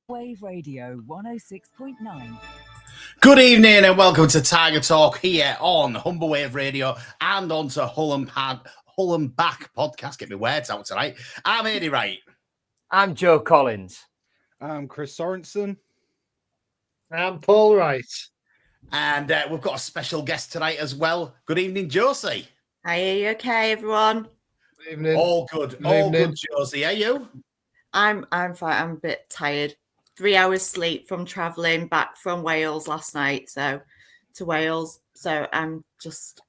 Wave Radio 106.9. Good evening and welcome to Tiger Talk here on Humber Wave Radio and onto Hull and Back podcast. Get my words out tonight. I'm Eddie Wright. I'm Joe Collins. I'm Chris Sorensen. I'm Paul Wright. And we've got a special guest tonight as well. Good evening, Josie. Hi, are you okay, everyone? Good evening. All good. All good, Josie. Are you? I'm fine. I'm a bit tired. 3 hours sleep from travelling back from Wales last night, to Wales. So I'm just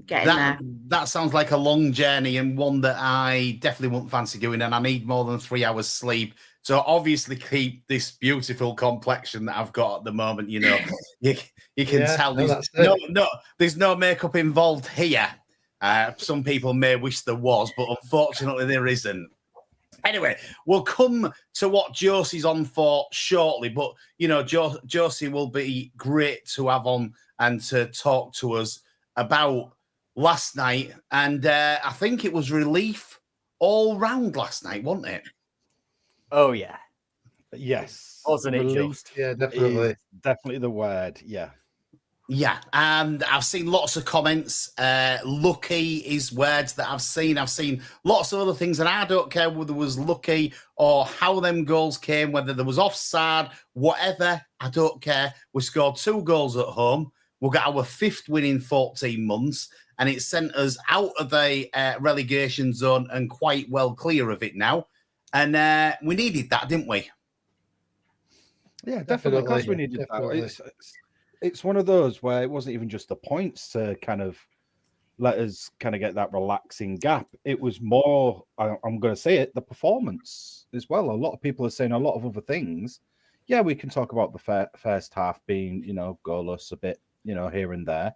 getting there. That sounds like a long journey and one that I definitely wouldn't fancy doing. And I need more than 3 hours sleep. So obviously keep this beautiful complexion that I've got at the moment. You know, you can tell there's no makeup involved here. Some people may wish there was, but unfortunately there isn't. Anyway, we'll come to what Josie's on for shortly, but, you know, Josie will be great to have on and to talk to us about last night. And I think it was relief all round last night, wasn't it? Oh, yeah. Yes. Wasn't it, Relieved? Yeah, definitely. Definitely the word, yeah. Yeah, and I've seen lots of comments. Lucky is words that I've seen. I've seen lots of other things, and I don't care whether it was lucky or how them goals came, whether there was offside, whatever. I don't care. We scored 2 goals at home. We got our 5th win in 14 months, and it sent us out of the relegation zone and quite well clear of it now. And we needed that, didn't we? Yeah, definitely. Because we needed that. It's one of those where it wasn't even just the points to kind of let us kind of get that relaxing gap. It was more, I'm going to say it, the performance as well. A lot of people are saying a lot of other things. Yeah, we can talk about the first half being, you know, goalless a bit, you know, here and there.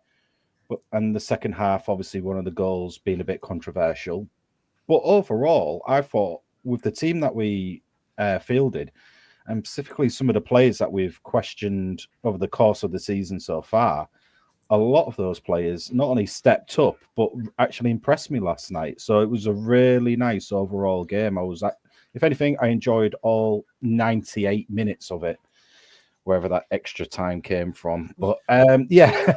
And the second half, obviously, one of the goals being a bit controversial. But overall, I thought with the team that we fielded, and specifically some of the players that we've questioned over the course of the season so far, a lot of those players not only stepped up, but actually impressed me last night. So it was a really nice overall game. If anything, I enjoyed all 98 minutes of it, wherever that extra time came from. But yeah.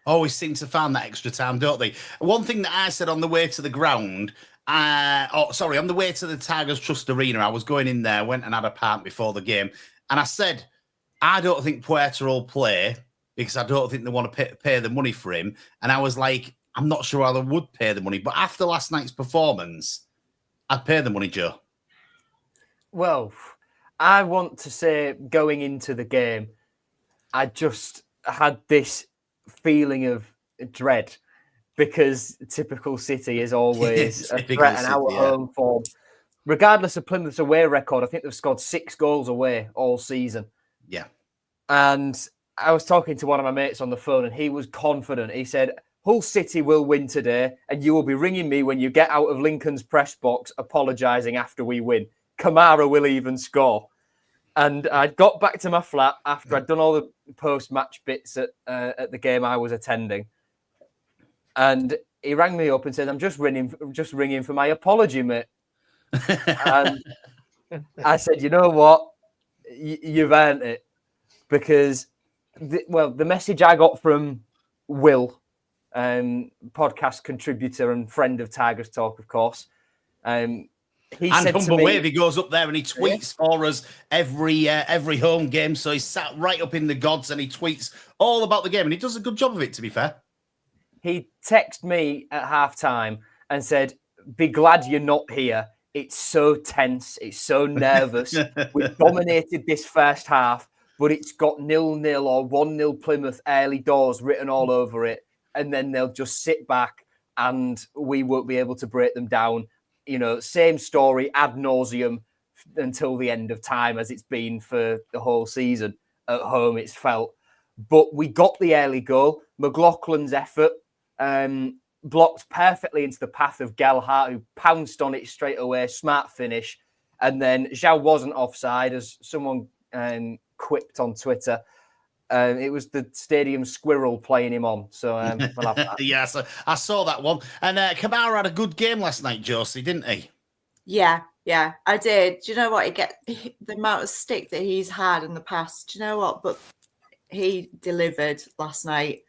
Always seem to find that extra time, don't they? One thing that I said on the way to the ground, on the way to the Tigers Trust Arena, I was going in there, went and had a pint before the game, and I said, I don't think Puerta will play because I don't think they want to pay the money for him. And I was like, I'm not sure how they would pay the money, but after last night's performance, I'd pay the money, Joe. Well, I want to say going into the game, I just had this feeling of dread. Because typical City is always a threat and our home form. Regardless of Plymouth's away record, I think they've scored 6 goals away all season. Yeah. And I was talking to one of my mates on the phone and he was confident. He said, Hull City will win today and you will be ringing me when you get out of Lincoln's press box apologising after we win. Kamara will even score. And I got back to my flat after I'd done all the post-match bits at the game I was attending. And he rang me up and said, I'm just ringing for my apology, mate. And I said, you know what? You've earned it. Because, the message I got from Will, podcast contributor and friend of Tigers Talk, of course, he said Humber to me, Wave, he goes up there and he tweets for us every home game. So he's sat right up in the gods and he tweets all about the game. And he does a good job of it, to be fair. He texted me at halftime and said, be glad you're not here. It's so tense. It's so nervous. We've dominated this first half, but it's got 0-0 or 1-0 Plymouth early doors written all over it. And then they'll just sit back and we won't be able to break them down. You know, same story ad nauseum until the end of time, as it's been for the whole season. At home, it's felt. But we got the early goal. McLaughlin's effort blocked perfectly into the path of Gelhardt, who pounced on it straight away. Smart finish. And then Zhao wasn't offside, as someone quipped on Twitter. It was the stadium squirrel playing him on. So we'll have that. Yeah, so I saw that one. And Kamara had a good game last night, Josie, didn't he? Yeah, I did. Do you know what? The amount of stick that he's had in the past. Do you know what? But he delivered last night.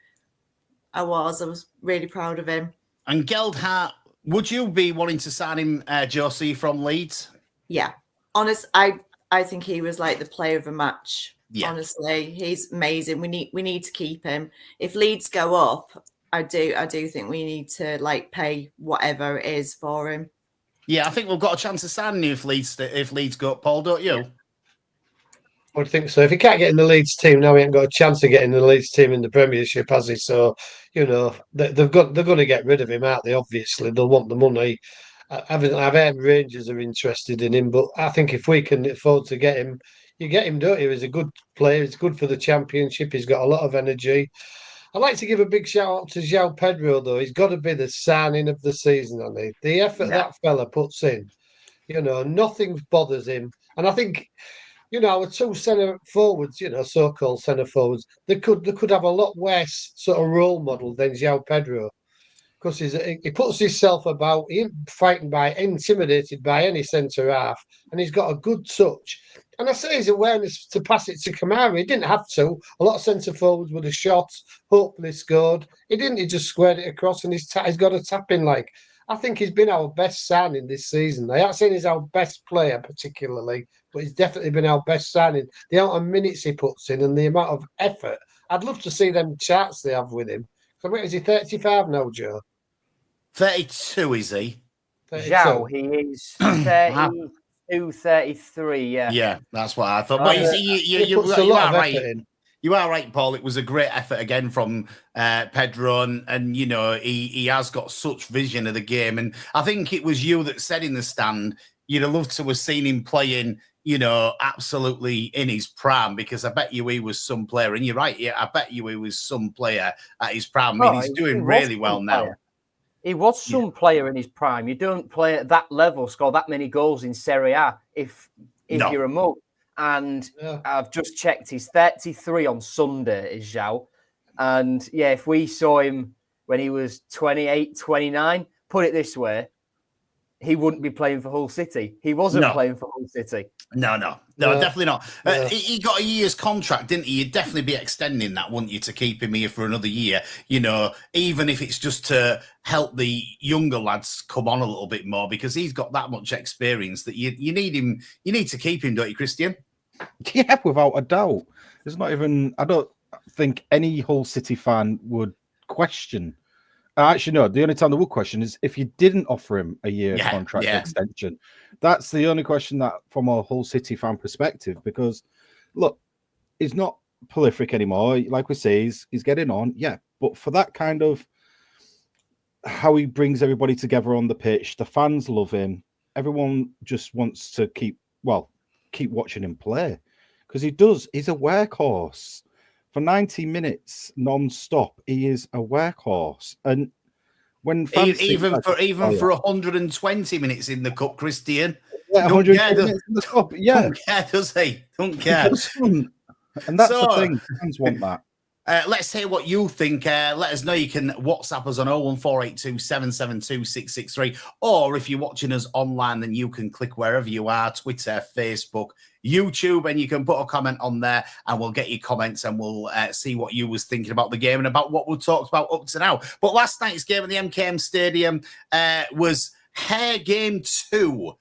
I was really proud of him. And Gelhardt, would you be wanting to sign him, Josie, from Leeds? Yeah. I think he was like the player of the match. Yeah. Honestly, he's amazing. We need to keep him. If Leeds go up, I do think we need to like pay whatever it is for him. Yeah, I think we've got a chance of signing if Leeds go up, Paul, don't you? I would think so. If he can't get in the Leeds team now, he ain't got a chance of getting the Leeds team in the Premiership, has he? So, they're going to get rid of him, aren't they? Obviously, they'll want the money. I've heard Rangers are interested in him, but I think if we can afford to get him, you get him, don't you? He's a good player. He's good for the Championship. He's got a lot of energy. I'd like to give a big shout out to João Pedro, though. He's got to be the signing of the season, hasn't he? The effort that fella puts in, nothing bothers him. And I think, our two centre forwards, so-called centre forwards, they could have a lot worse sort of role model than João Pedro. Because he puts himself about, he ain't intimidated by any centre half, and he's got a good touch. And I say his awareness to pass it to Kamara. He didn't have to. A lot of centre forwards would have shot, hopefully scored. He didn't. He just squared it across, and he's got a tap in. I think he's been our best signing this season. I ain't saying he's our best player particularly, but he's definitely been our best signing. The amount of minutes he puts in and the amount of effort. I'd love to see them charts they have with him. So wait, is he 35 now, Joe? 32, is he? Zhao, he is 32, 33, yeah. Yeah, that's what I thought. But you are right. You are right, Paul. It was a great effort again from Pedro, and he has got such vision of the game. And I think it was you that said in the stand, you'd have loved to have seen him playing, absolutely in his prime, because I bet you he was some player. And you're right, yeah, I bet you he was some player at his prime. I mean, he's doing really well now. He was some player in his prime. You don't play at that level, score that many goals in Serie A if you're a mug. And I've just checked, he's 33 on Sunday, is Zhao. And if we saw him when he was 28, 29, put it this way, he wouldn't be playing for Hull City. He wasn't playing for Hull City. No, definitely not. He got a year's contract, didn't he? You'd definitely be extending that, wouldn't you, to keep him here for another year? Even if it's just to help the younger lads come on a little bit more, because he's got that much experience that you need him. You need to keep him, don't you, Christian? Yeah, without a doubt. There's not even. I don't think any Hull City fan would question. Actually, no. The only time they would question is if you didn't offer him a year contract extension. That's the only question that, from a Hull City fan perspective, because look, he's not prolific anymore. Like we say, he's getting on, but for that kind of how he brings everybody together on the pitch, the fans love him. Everyone just wants to keep watching him play, because he does. He's a workhorse. For 90 minutes non-stop, he is a workhorse. And when even for 120 minutes in the cup, Christian, don't care, does he? Don't care. And that's the thing. Fans want that. Let's hear what you think. Let us know. You can WhatsApp us on 01482 772 663. Or if you're watching us online, then you can click wherever you are, Twitter, Facebook, YouTube, and you can put a comment on there, and we'll get your comments, and we'll see what you was thinking about the game and about what we've talked about up to now. But last night's game at the MKM Stadium was Hair Game 2.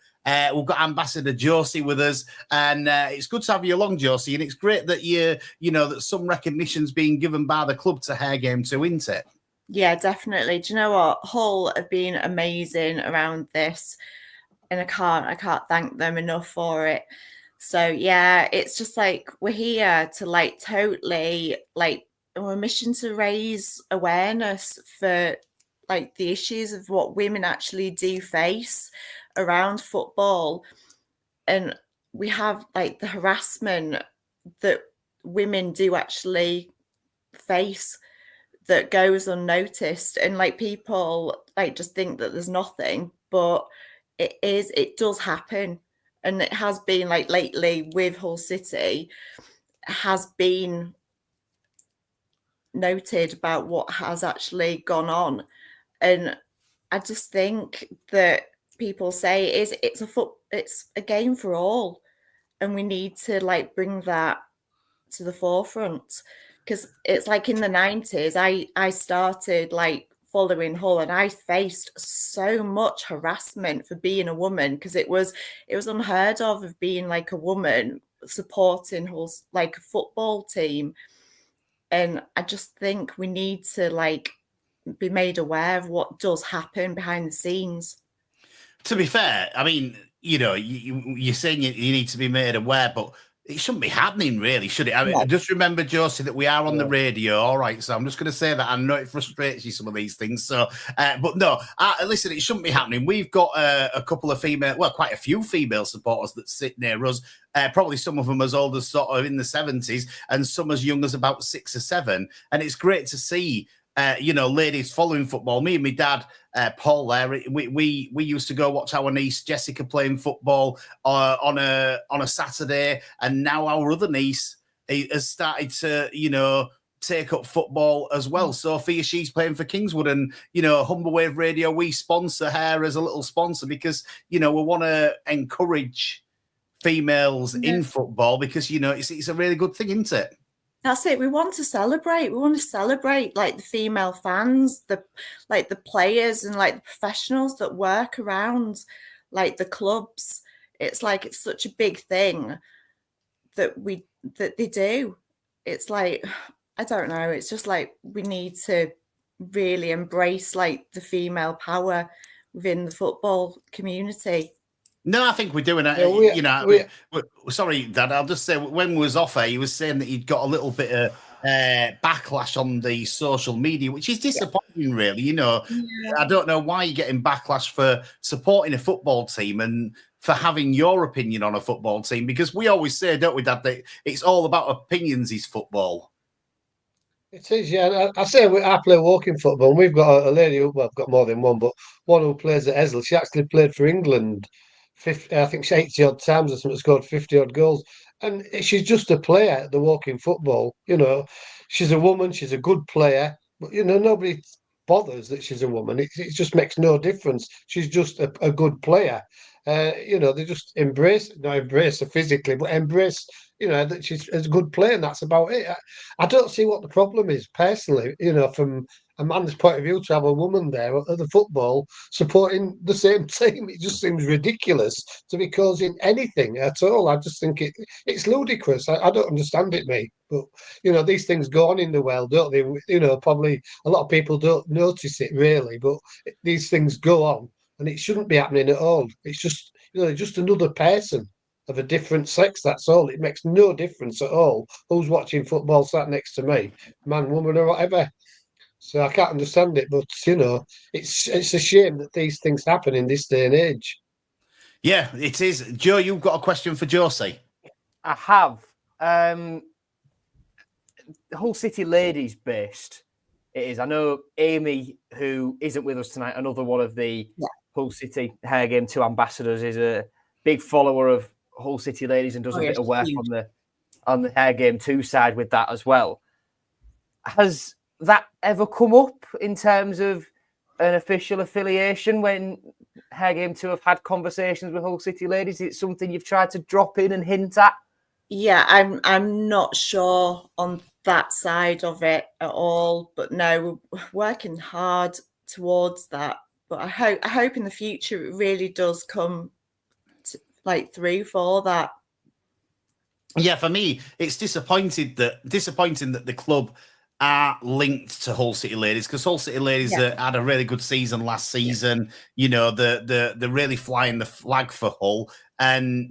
We've got Ambassador Josie with us, and it's good to have you along, Josie. And it's great that that some recognition's being given by the club to Hair Game 2, isn't it? Yeah, definitely. Do you know what? Hull have been amazing around this, and I can't thank them enough for it. So yeah, it's just we're here to totally our mission to raise awareness for the issues of what women actually do face around football. And we have like the harassment that women do actually face that goes unnoticed, and like people like just think that there's nothing, but it does happen. And it has been like lately with Hull City has been noted about what has actually gone on. And I just think that people say it's a game for all, and we need to like bring that to the forefront, because it's like in the 90s I started like following Hull, and I faced so much harassment for being a woman, because it was unheard of being like a woman supporting Hull's like a football team. And I just think we need to like be made aware of what does happen behind the scenes. To be fair, I mean, you're saying you need to be made aware, but it shouldn't be happening, really, should it? I mean, just remember, Josie, that we are on the radio, all right? So I'm just going to say that. I know it frustrates you, some of these things. So, but no, listen, it shouldn't be happening. We've got a couple of quite a few female supporters that sit near us. Probably some of them as old as sort of in the 70s, and some as young as about 6 or 7. And it's great to see ladies following football. Me and my dad, Paul, there, we used to go watch our niece Jessica playing football on a Saturday, and now our other niece has started to take up football as well. Sophia, she's playing for Kingswood, and Humber Wave Radio, we sponsor her as a little sponsor because we want to encourage females in football, because it's a really good thing, isn't it? That's it. We want to celebrate. We want to celebrate like the female fans, the players and like the professionals that work around like the clubs. It's like it's such a big thing that they do. It's like, I don't know. It's just like we need to really embrace like the female power within the football community. No, I think we're doing it. Sorry, Dad. I'll just say, when we was off air, he was saying that he'd got a little bit of backlash on the social media, which is disappointing, really. I don't know why you're getting backlash for supporting a football team and for having your opinion on a football team, because we always say, don't we, Dad, that it's all about opinions is football. It is, yeah. I say I play walking football, and we've got a lady who, well, I've got more than one, but one who plays at Esley. She actually played for England 50, I think 80 odd times or something, scored 50 odd goals. And she's just a player at the walking football. She's a woman, she's a good player, but nobody bothers that she's a woman. It just makes no difference. She's just a good player. They just not embrace her physically, but embrace, that she's a good player, and that's about it. I don't see what the problem is, personally, from a man's point of view, to have a woman there at the football supporting the same team. It just seems ridiculous to be causing anything at all. I just think it's ludicrous. I don't understand it, mate. But, these things go on in the world, don't they? Probably a lot of people don't notice it, really, but these things go on, and it shouldn't be happening at all. It's just, just another person of a different sex, that's all. It makes no difference at all who's watching football sat next to me, man, woman, or whatever. So I can't understand it, but it's a shame that these things happen in this day and age. Yeah, it is. Joe, you've got a question for Josie. I have. Hull City ladies based. It is. I know Amy, who isn't with us tonight, another one of the Hull City Hair Game 2 ambassadors, is a big follower of Hull City ladies and does a bit of work on the Hair Game 2 side with that as well. Has that ever come up in terms of an official affiliation when Hair Game 2 have had conversations with Hull City ladies? Is it something you've tried to drop in and hint at? Yeah, I'm not sure on that side of it at all, but no, we're working hard towards that. But I hope in the future it really does come through for that. Yeah, for me, it's disappointing that the club are linked to Hull City ladies, because Hull City ladies had a really good season last season. They're really flying the flag for Hull, and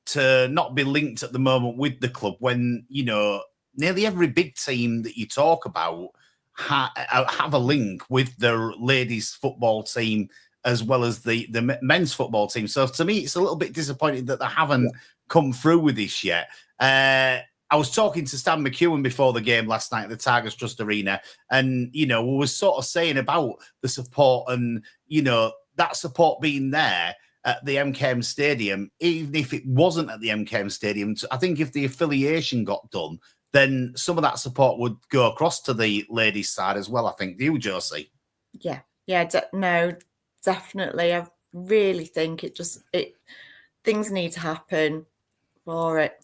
to not be linked at the moment with the club when nearly every big team that you talk about have a link with their ladies football team as well as the men's football team. So to me, it's a little bit disappointing that they haven't come through with this yet. I was talking to Stan McEwen before the game last night at the Tigers Trust Arena, and, we were sort of saying about the support and, that support being there at the MKM Stadium, even if it wasn't at the MKM Stadium. I think if the affiliation got done, then some of that support would go across to the ladies' side as well, I think. Do you, Josie? Yeah. No, definitely. I really think things need to happen for it.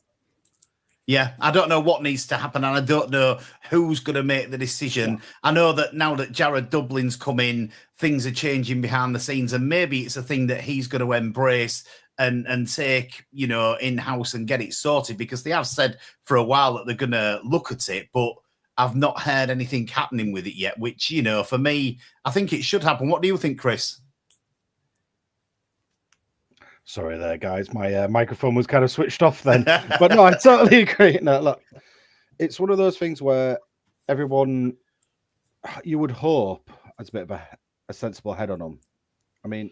Yeah, I don't know what needs to happen, and I don't know who's going to make the decision. Yeah. I know that now that Jared Dublin's come in, things are changing behind the scenes, and maybe it's a thing that he's going to embrace and take, in-house and get it sorted, because they have said for a while that they're going to look at it, but I've not heard anything happening with it yet, which, for me, I think it should happen. What do you think, Chris? Sorry there, guys. My microphone was kind of switched off then. But no, I totally agree. No, look, it's one of those things where everyone, you would hope, has a bit of a sensible head on them. I mean,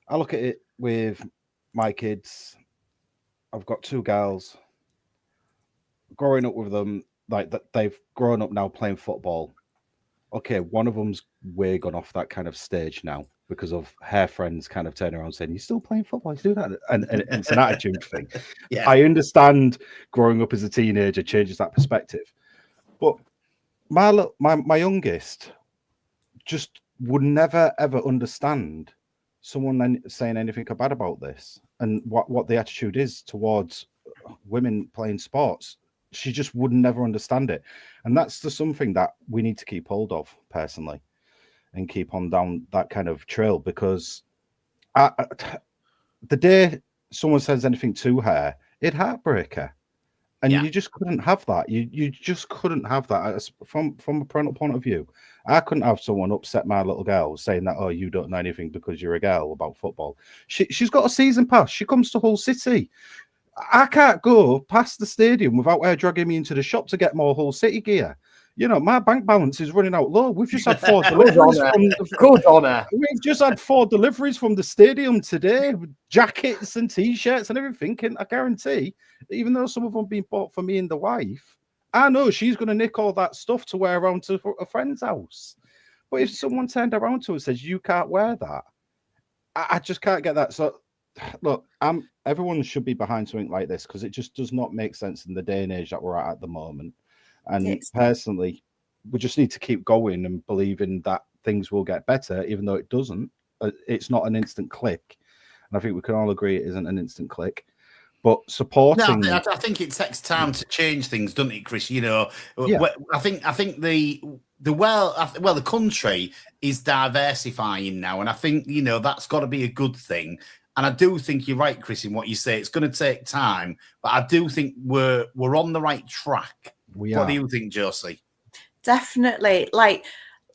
I look at it with my kids. I've got 2 girls. Growing up with them, like that, they've grown up now playing football. Okay, one of them's way gone off that kind of stage now, because of her friends kind of turning around saying, "You're still playing football, you do that," and it's an attitude thing. Yeah. I understand growing up as a teenager changes that perspective, but my youngest just would never ever understand someone saying anything bad about this and what the attitude is towards women playing sports. She just would never understand it, and that's the something that we need to keep hold of personally. And keep on down that kind of trail, because the day someone says anything to her, it'd heartbreak her, and you just couldn't have that. You just couldn't have that from a parental point of view. I couldn't have someone upset my little girl saying that, "Oh, you don't know anything because you're a girl about football." She's got a season pass. She comes to Hull City. I can't go past the stadium without her dragging me into the shop to get more Hull City gear. My bank balance is running out low. We've just had 4 deliveries We've just had 4 deliveries from the stadium today, with jackets and T-shirts and everything. And I guarantee, even though some of them have been bought for me and the wife, I know she's going to nick all that stuff to wear around to a friend's house. But if someone turned around to her and says, "You can't wear that," I just can't get that. So, look, everyone should be behind something like this, because it just does not make sense in the day and age that we're at the moment. And personally, we just need to keep going and believing that things will get better, even though it doesn't. It's not an instant click. And I think we can all agree it isn't an instant click. But supporting... No, I think it takes time to change things, doesn't it, Chris? I think the country is diversifying now. And I think, that's got to be a good thing. And I do think you're right, Chris, in what you say. It's going to take time. But I do think we're on the right track. What do you think, Josie? Definitely. Like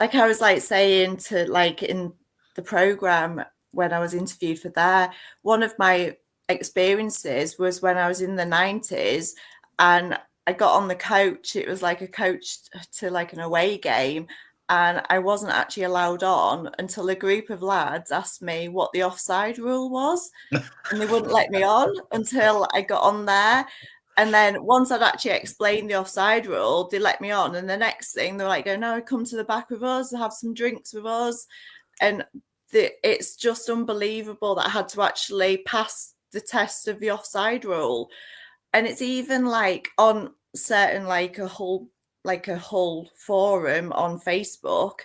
I was saying to in the program when I was interviewed for there, one of my experiences was when I was in the 90s and I got on the coach. It was like a coach to an away game, and I wasn't actually allowed on until a group of lads asked me what the offside rule was, and they wouldn't let me on until I got on there. And then once I'd actually explained the offside rule, they let me on. And the next thing, they're like, "No, come to the back with us, have some drinks with us." And it's just unbelievable that I had to actually pass the test of the offside rule. And it's even on certain a whole forum on Facebook.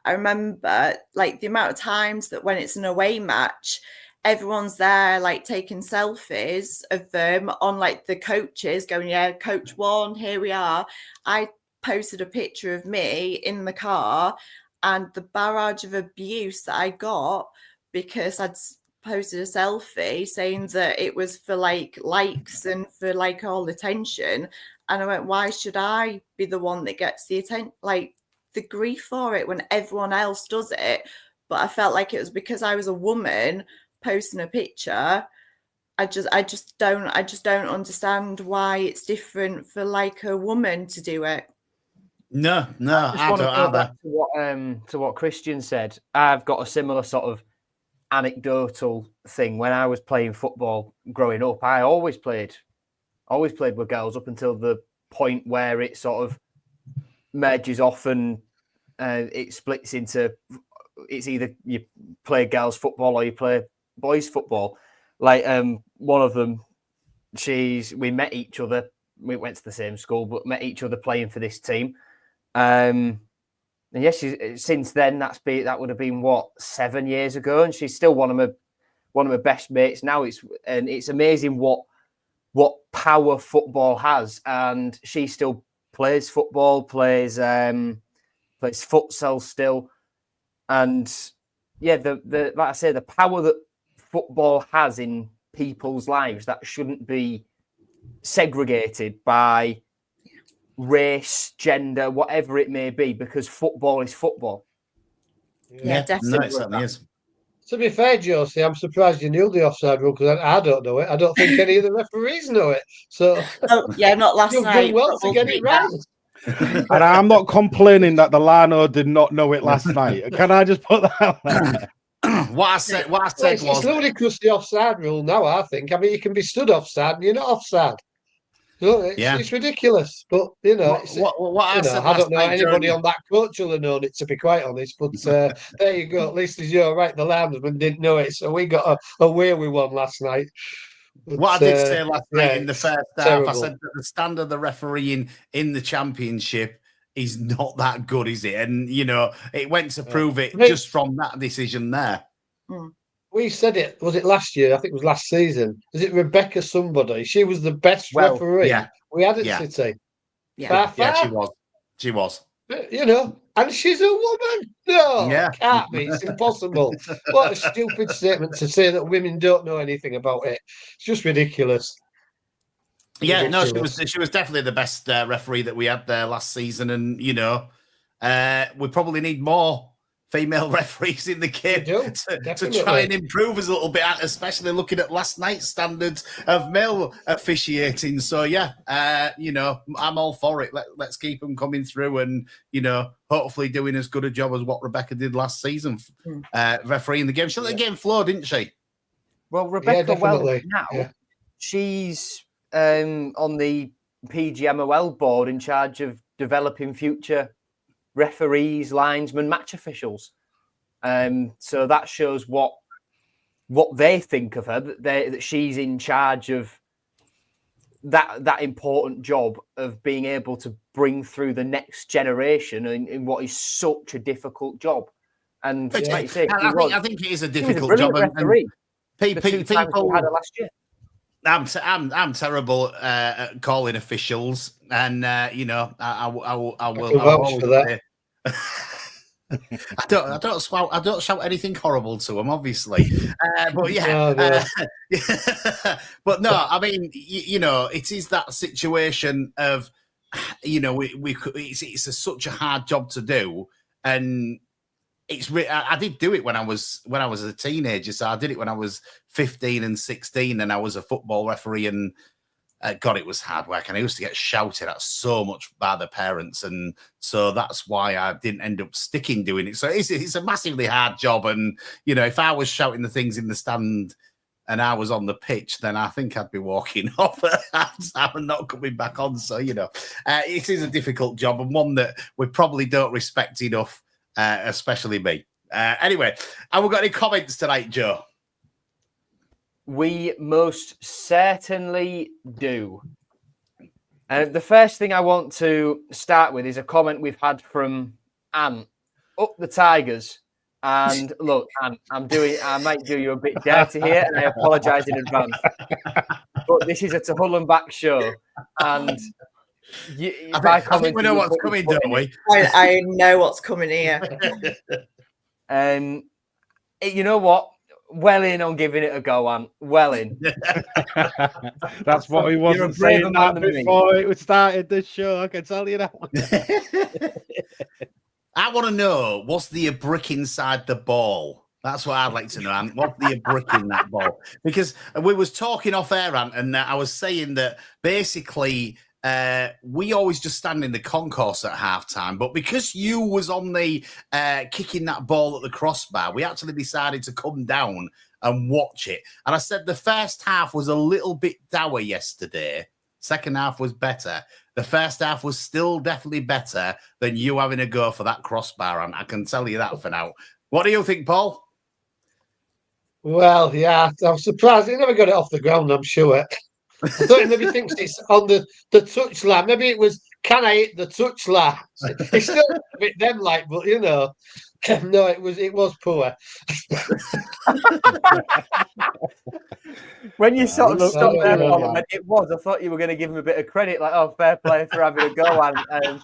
I remember the amount of times that when it's an away match, everyone's there taking selfies of them on the coaches going, "Yeah, coach 1, here we are." I posted a picture of me in the car, and the barrage of abuse that I got because I'd posted a selfie saying that it was for likes and for all attention. And I went, why should I be the one that gets the attention, the grief for it when everyone else does it? But I felt like it was because I was a woman posting a picture. I just don't understand why it's different for a woman to do it. No, I want to don't go either. back to what Christian said. I've got a similar sort of anecdotal thing. When I was playing football growing up, I always played with girls up until the point where it sort of merges off and it splits into, it's either you play girls football or you play boys football. Like one of them, we met each other. We went to the same school, but met each other playing for this team. And yes, since then that would have been 7 years ago, and she's still one of my best mates now. It's amazing what power football has, and she still plays football, plays futsal still, and yeah, the like I say, the power that football has in people's lives that shouldn't be segregated by race, gender, whatever it may be, because football is football. Yeah, definitely. No, it certainly is. To be fair, Josie, I'm surprised you knew the offside rule because I don't know it. I don't think any of the referees know it. So, not last you've night. done well to get it right. And I'm not complaining that the Lano did not know it last night. Can I just put that out there? What I said was It's ludicrous, the offside rule now, I think. I mean, you can be stood offside and you're not offside. So it's ridiculous. But, I don't know anybody on that coach will have known it, to be quite honest. But there you go. At least as you're right, the linesman didn't know it. So we got away with one last night. But, what I did say last night in the first half, terrible. I said that the standard of the refereeing in the Championship is not that good, is it? And, it went to prove it just from that decision there. We said it, was it last year? I think it was last season. Was it Rebecca somebody? She was the best referee we had at City. Yeah. She was. And she's a woman. No, can't be. It's impossible. What a stupid statement to say that women don't know anything about it. It's just ridiculous. Yeah, ridiculous. No, she was definitely the best referee that we had there last season. And, we probably need more female referees in the game to try and improve us a little bit, especially looking at last night's standards of male officiating. So, I'm all for it. Let's keep them coming through and, hopefully doing as good a job as what Rebecca did last season, refereeing the game. She let the game flow, didn't she? Well, Rebecca, she's on the PGMOL board in charge of developing future referees, linesmen, match officials. So that shows what they think of her, that she's in charge of that important job of being able to bring through the next generation in what is such a difficult job. And like you say, I think it is a difficult job. Referee, people had her last year. I'm terrible at calling officials, and I will vouch for that. I don't shout anything horrible to them, obviously, but but no, I mean, it is that situation of, it's such a hard job to do, and I did do it when I was a teenager. So I did it when I was 15 and 16, and I was a football referee. And God, it was hard work. And I used to get shouted at so much by the parents, and so that's why I didn't end up sticking doing it. So it's a massively hard job. And if I was shouting the things in the stand and I was on the pitch, then I think I'd be walking off and not coming back on. So it is a difficult job, and one that we probably don't respect enough. Especially me. Anyway, have we got any comments tonight, Joe? We most certainly do. The first thing I want to start with is a comment we've had from Anne. Up the Tigers. And look, Anne, I might do you a bit dirty here, and I apologise in advance. But this is a To Hull and Back show, and I think we know what's coming, don't we? I know what's coming here. You know what? Well in on giving it a go, Ant. Well in. That's what he wasn't saying that before it started the show. I can tell you that. I want to know, was there a brick inside the ball? That's what I'd like to know, Ant. Was there a brick in that ball? Because we was talking off air, Ant, and I was saying that basically we always just stand in the concourse at halftime. But because you was on the kicking that ball at the crossbar, we actually decided to come down and watch it. And I said the first half was a little bit dour yesterday. Second half was better. The first half was still definitely better than you having a go for that crossbar. And I can tell you that for now. What do you think, Paul? Well, yeah, I'm surprised he never got it off the ground, I'm sure. I thought he maybe thinks it's on the touch line. Maybe it was, can I hit the touch line? It's still a bit them like, but you know, no, it was poor. When you sort of stopped there, Paul, and it was, I thought you were going to give him a bit of credit, like, oh, fair play for having a go. And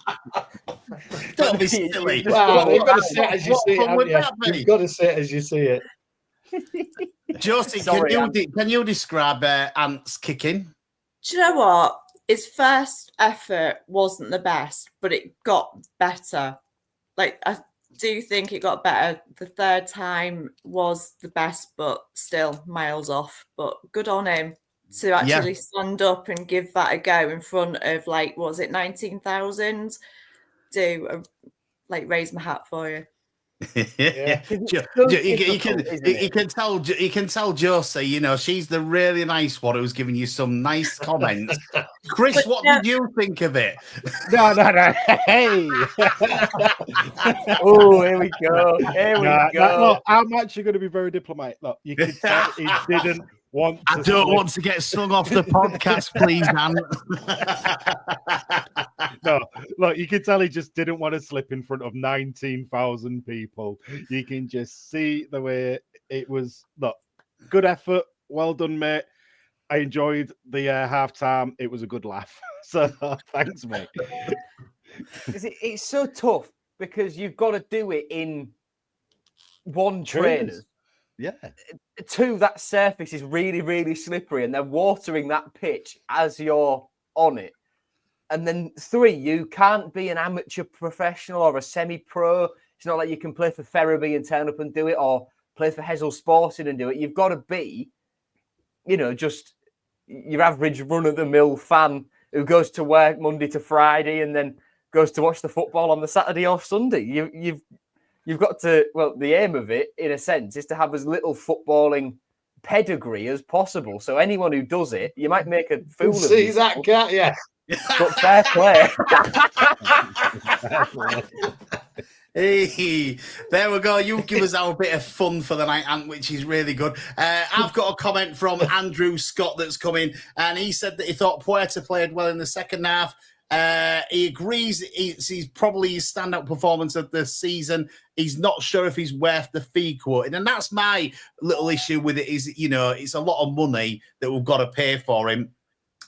don't be silly. Well, you've got to say it as you see it. You've got to say it as you see it. Josie, can you describe Ant's kicking? Do you know what? His first effort wasn't the best, but it got better. Like, I do think it got better. The third time was the best, but still miles off. But good on him to actually stand up and give that a go in front of, like, what was it, 19,000? Raise my hat for you. Yeah. You can tell Josie, you know, she's the really nice one who's giving you some nice comments. Chris, what did you think of it? No. Hey. Oh, here we go. Look, I'm actually going to be very diplomatic. Look, you can tell he didn't want to. I don't want to get sung off the podcast, please, Ant. No, look, you can tell he just didn't want to slip in front of 19,000 people. You can just see the way it was. Look, good effort. Well done, mate. I enjoyed the halftime. It was a good laugh. So thanks, mate. It's so tough because you've got to do it in one trainer. Yeah. Two, that surface is really, really slippery and they're watering that pitch as you're on it. And then three, you can't be an amateur professional or a semi-pro. It's not like you can play for Ferriby and turn up and do it or play for Hessel Sporting and do it. You've got to be, you know, just your average run-of-the-mill fan who goes to work Monday to Friday and then goes to watch the football on the Saturday or Sunday. You've got to, well, the aim of it, in a sense, is to have as little footballing pedigree as possible. So anyone who does it, you might make a fool of yourself. See that, can't you? But fair play. Hey, there we go. You've given us our bit of fun for the night, Ant, which is really good. I've got a comment from Andrew Scott that's come in, and he said that he thought Puerta played well in the second half. He agrees he's probably his standout performance of the season. He's not sure if he's worth the fee quoted, and that's my little issue with it. Is, you know, it's a lot of money that we've got to pay for him.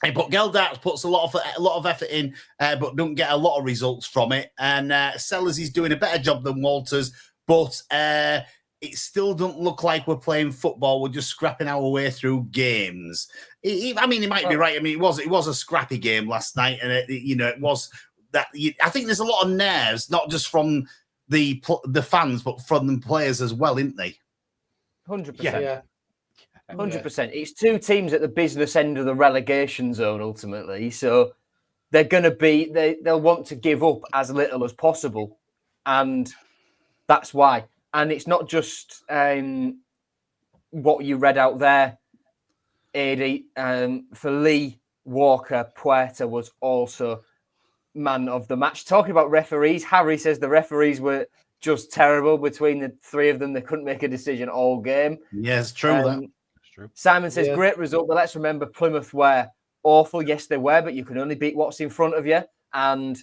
But Geldart puts a lot of effort in, but don't get a lot of results from it. And Sellers is doing a better job than Walters, but it still doesn't look like we're playing football. We're just scrapping our way through games. I mean, he might be right. I mean, it was a scrappy game last night, and it was that. I think there's a lot of nerves, not just from the fans, but from the players as well, isn't they? 100%. Yeah. 100%. It's two teams at the business end of the relegation zone, ultimately. So they're going to be, they'll want to give up as little as possible. And that's why. And it's not just what you read out there, Adi. For Lee Walker, Puerta was also man of the match. Talking about referees, Harry says the referees were just terrible between the three of them. They couldn't make a decision all game. Yeah, it's true. Simon says, great result, but let's remember Plymouth were awful. Yes, they were, but you can only beat what's in front of you. And,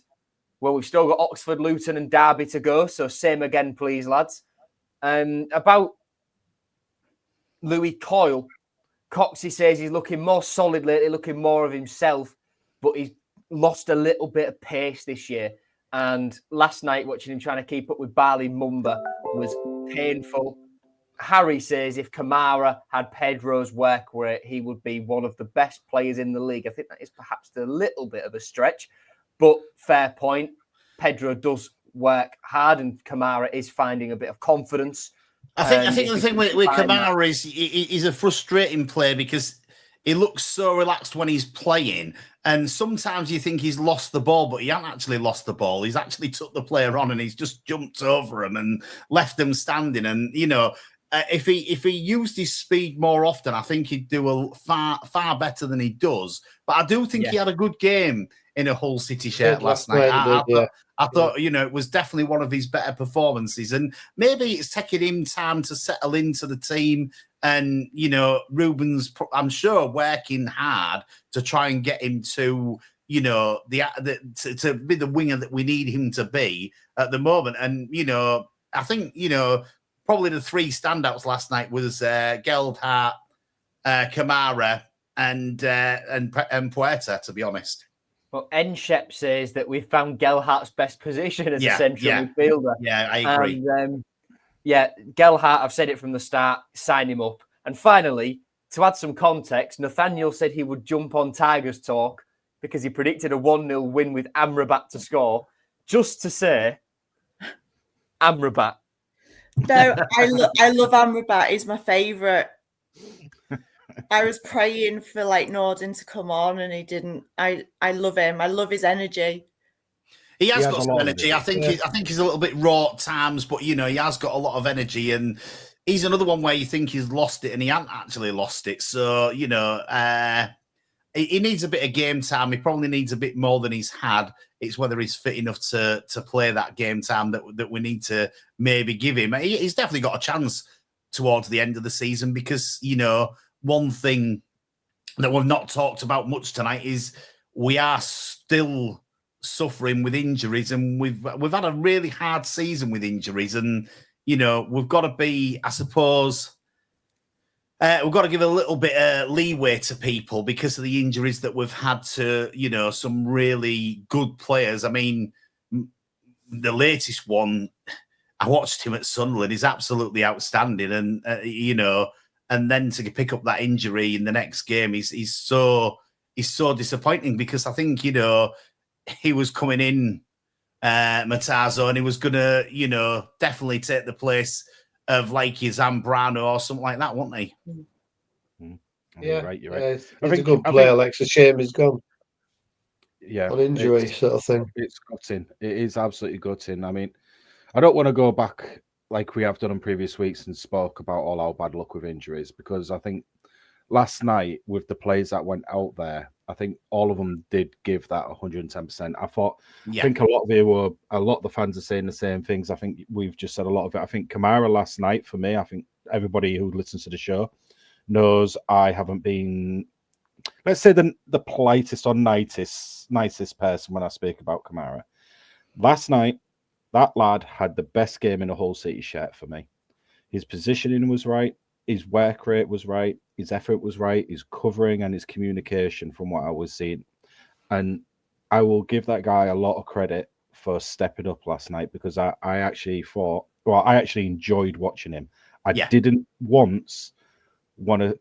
well, we've still got Oxford, Luton and Derby to go, so same again, please, lads. About Louis Coyle, Coxey says he's looking more solid lately, looking more of himself, but he's lost a little bit of pace this year. And last night, watching him trying to keep up with Bali Mumba was painful. Harry says if Kamara had Pedro's work rate, he would be one of the best players in the league. I think that is perhaps a little bit of a stretch, but fair point. Pedro does work hard and Kamara is finding a bit of confidence. I think the thing with Kamara is he's a frustrating player because he looks so relaxed when he's playing. And sometimes you think he's lost the ball, but he hasn't actually lost the ball. He's actually took the player on and he's just jumped over him and left them standing. And, if he used his speed more often, I think he'd do a far better than he does. But I do think he had a good game in a Hull City shirt last night. I thought, it was definitely one of his better performances. And maybe it's taking him time to settle into the team. And, Ruben's, I'm sure, working hard to try and get him to, to be the winger that we need him to be at the moment. And, I think, probably the three standouts last night was Geldhart, Kamara, and Puerta, to be honest. Well, Nshep says that we've found Gelhart's best position as a central midfielder. Yeah, I agree. And, Gelhart, I've said it from the start, sign him up. And finally, to add some context, Nathaniel said he would jump on Tigers talk because he predicted a 1-0 win with Amrabat to score. Just to say, Amrabat. No, I love Amrabat. He's my favourite. I was praying for Norden to come on and he didn't. I love him. I love his energy. He has got some energy. I think he's a little bit raw at times, but he has got a lot of energy, and he's another one where you think he's lost it and he hasn't actually lost it. So he needs a bit of game time. He probably needs a bit more than he's had. It's whether he's fit enough to play that game time that we need to maybe give him. He's definitely got a chance towards the end of the season because one thing that we've not talked about much tonight is we are still suffering with injuries, and we've had a really hard season with injuries, and we've got to be, I suppose, we've got to give a little bit of leeway to people because of the injuries that we've had to some really good players. I mean, the latest one, I watched him at Sunderland, is absolutely outstanding, and and then to pick up that injury in the next game is so disappointing because I think he was coming in, Matazo, and he was going to, definitely take the place of your Zambrano or something like that, wasn't he? Yeah, you're right. He's a good player, Alex. A shame he's gone. Yeah, on injury sort of thing. It's gutting. It is absolutely gutting. I mean, I don't want to go back like we have done in previous weeks and spoke about all our bad luck with injuries, because I think last night with the players that went out there, I think all of them did give that 110%. I think a lot of the fans are saying the same things. I think we've just said a lot of it. I think Kamara last night, for me, I think everybody who listens to the show knows I haven't been, let's say, the politest or nicest person when I speak about Kamara. Last night, that lad had the best game in a Hull City shirt for me. His positioning was right. His work rate was right. His effort was right. His covering and his communication from what I was seeing. And I will give that guy a lot of credit for stepping up last night, because I actually enjoyed watching him. I didn't once want to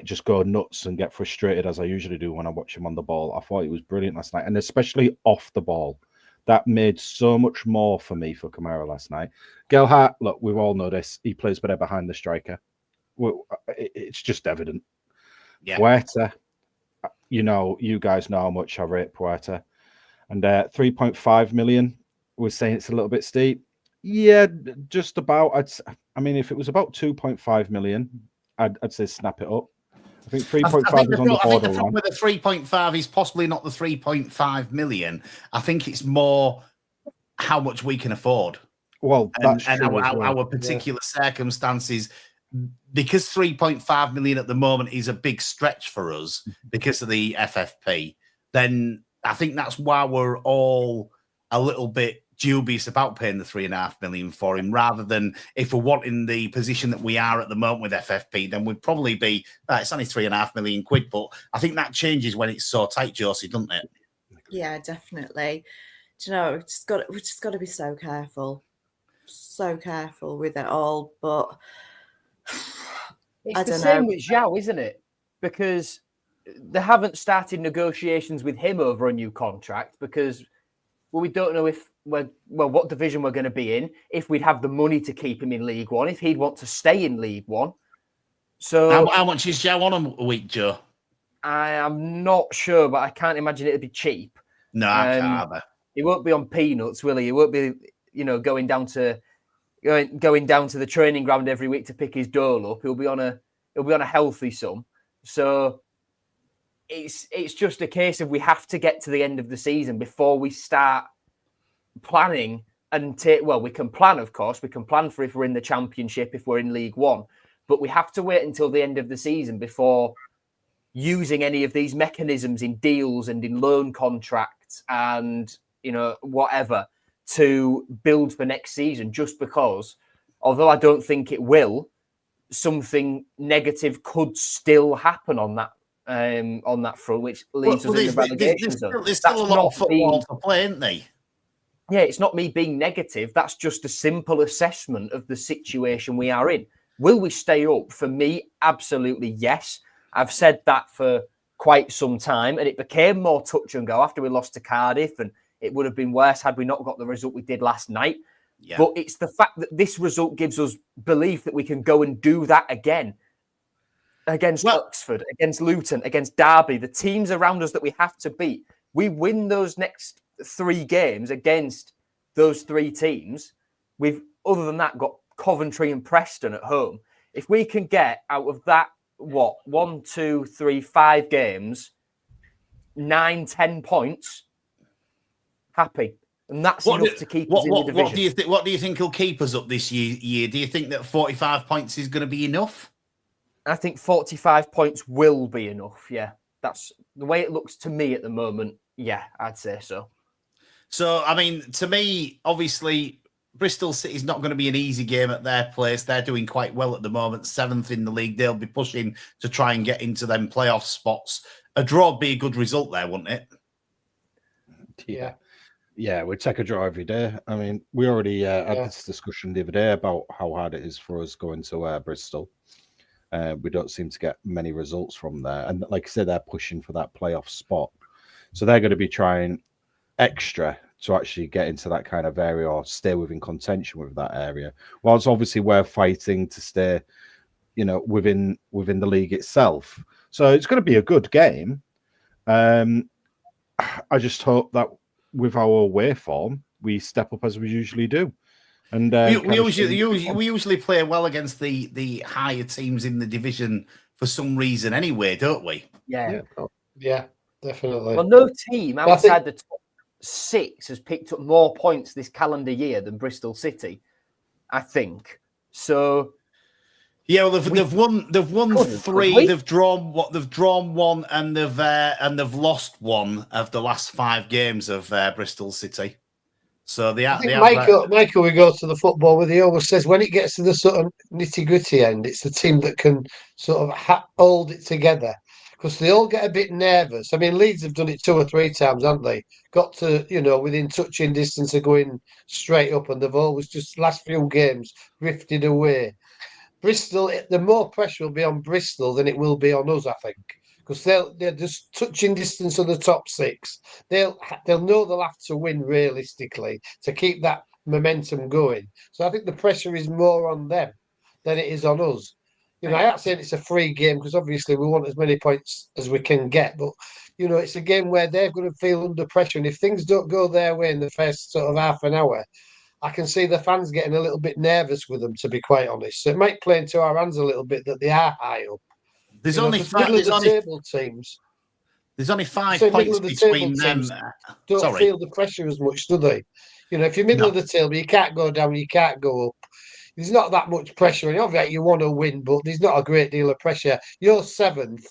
just go nuts and get frustrated as I usually do when I watch him on the ball. I thought he was brilliant last night, and especially off the ball. That made so much more for me for Kamara last night. Gelhart, look, we all know this. He plays better behind the striker. Well, it's just evident. Yeah. Puerta, you guys know how much I rate Puerta. And 3.5 million, we're saying it's a little bit steep. Yeah, just about. I mean, if it was about 2.5 million, I'd say snap it up. I think 3.5 is on the borderline. I think the problem with the 3.5 is possibly not the 3.5 million. I think it's more how much we can afford. Well, and our particular circumstances, because 3.5 million at the moment is a big stretch for us because of the FFP, then I think that's why we're all a little bit dubious about paying the 3.5 million for him, rather than if we're wanting the position that we are at the moment with FFP, then we'd probably be, it's only 3.5 million quid, but I think that changes when it's so tight, Josie, doesn't it? Yeah, definitely. Do you know, we've just got to be so careful with it all, but it's the same with Zhao, isn't it? Because they haven't started negotiations with him over a new contract, because we don't know what division we're going to be in, if we'd have the money to keep him in League One, if he'd want to stay in League One. So how much is Zhao on a week, Joe? I am not sure, but I can't imagine it'd be cheap. No, I can't either. He won't be on peanuts, will he? He won't be, going down to the training ground every week to pick his dole up. He'll be on a healthy sum. So it's just a case of we have to get to the end of the season before we start planning and we can plan, of course. We can plan for if we're in the Championship, if we're in League One, but we have to wait until the end of the season before using any of these mechanisms in deals and in loan contracts and, whatever to build for next season, just because, although I don't think it will, something negative could still happen on that front, which leaves us in the relegation zone. There's still a lot of football to play, isn't there? Yeah, it's not me being negative. That's just a simple assessment of the situation we are in. Will we stay up? For me, absolutely yes. I've said that for quite some time, and it became more touch and go after we lost to Cardiff, and it would have been worse had we not got the result we did last night. Yeah. But it's the fact that this result gives us belief that we can go and do that again against Oxford, against Luton, against Derby, the teams around us that we have to beat. We win those next 3 games against those 3 teams. We've, other than that, got Coventry and Preston at home. If we can get out of that, 1, 2, 3, 5 games, 9, 10 points, happy. And that's enough to keep us in the division. What do you think will keep us up this year? Do you think that 45 points is going to be enough? I think 45 points will be enough, yeah. That's the way it looks to me at the moment. Yeah, I'd say so. So, I mean, to me, obviously, Bristol City's not going to be an easy game at their place. They're doing quite well at the moment, 7th in the league. They'll be pushing to try and get into them playoff spots. A draw would be a good result there, wouldn't it? Yeah. Yeah, we'd take a draw every day. I mean, we already had this discussion the other day about how hard it is for us going to Bristol. We don't seem to get many results from there. And like I said, they're pushing for that playoff spot. So they're going to be trying extra to actually get into that kind of area or stay within contention with that area. Whilst obviously we're fighting to stay, within the league itself. So it's going to be a good game. I just hope that with our away form, we step up as we usually do. And we usually play well against the higher teams in the division for some reason anyway, don't we? Yeah, definitely. Well, no team outside the top 6 has picked up more points this calendar year than Bristol City, I think. So yeah, well, they've won 3, they've drawn 1, and they've lost 1 of the last 5 games of Bristol City. So Michael, we go to the football with. He always says when it gets to the sort of nitty gritty end, it's the team that can sort of hold it together, because they all get a bit nervous. I mean, Leeds have done it 2 or 3 times, haven't they? Got to within touching distance of going straight up, and they've always just last few games drifted away. Bristol, the more pressure will be on Bristol than it will be on us, I think, because they're just touching distance of the top 6. They'll know they'll have to win realistically to keep that momentum going. So I think the pressure is more on them than it is on us. I'm not saying it's a free game, because obviously we want as many points as we can get, but it's a game where they're going to feel under pressure, and if things don't go their way in the first sort of half an hour, I can see the fans getting a little bit nervous with them, to be quite honest. So it might play into our hands a little bit that they are high up. There's only 5 table teams. There's only 5 points between them. Don't feel the pressure as much, do they? If you're middle of the table, you can't go down, you can't go up. There's not that much pressure. And obviously, you want to win, but there's not a great deal of pressure. You're 7th.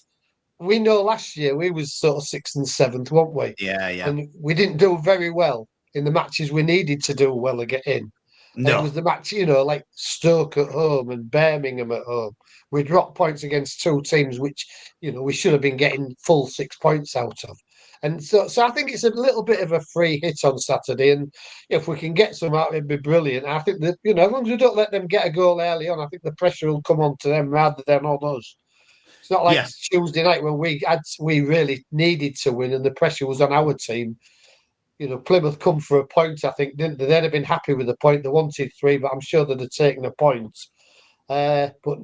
We know last year we was sort of 6th and 7th, weren't we? Yeah. And we didn't do very well in the matches we needed to do well to get in. No. It was the match, like Stoke at home and Birmingham at home. We dropped points against 2 teams which, we should have been getting full 6 points out of. And so I think it's a little bit of a free hit on Saturday. And if we can get some out, it'd be brilliant. I think that, as long as we don't let them get a goal early on, I think the pressure will come on to them rather than on us. It's not like Tuesday night when we really needed to win and the pressure was on our team. Plymouth come for a point, I think, didn't they? They'd have been happy with the point. They wanted 3, but I'm sure they'd have taken a point. But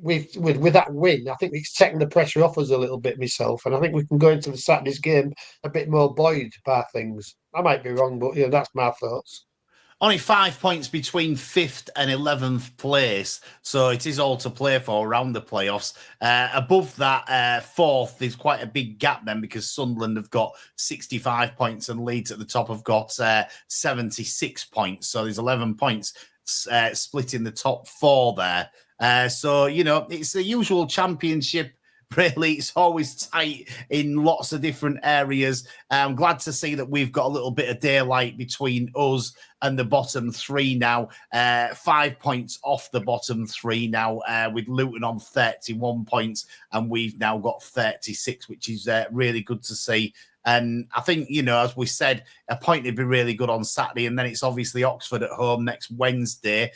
with that win, I think it's taken the pressure off us a little bit myself, and I think we can go into the Saturday's game a bit more buoyed by things. I might be wrong, but that's my thoughts. Only 5 points between 5th and 11th place, so it is all to play for around the playoffs. Above that, 4th, there's quite a big gap then because Sunderland have got 65 points and Leeds at the top have got 76 points. So there's 11 points split in the top 4 there. So, it's the usual championship. Really, it's always tight in lots of different areas. I'm glad to see that we've got a little bit of daylight between us and the bottom 3 now. 5 points off the bottom 3 now, with Luton on 31 points, and we've now got 36, which is really good to see. And I think, as we said, a point would be really good on Saturday. And then it's obviously Oxford at home next Wednesday,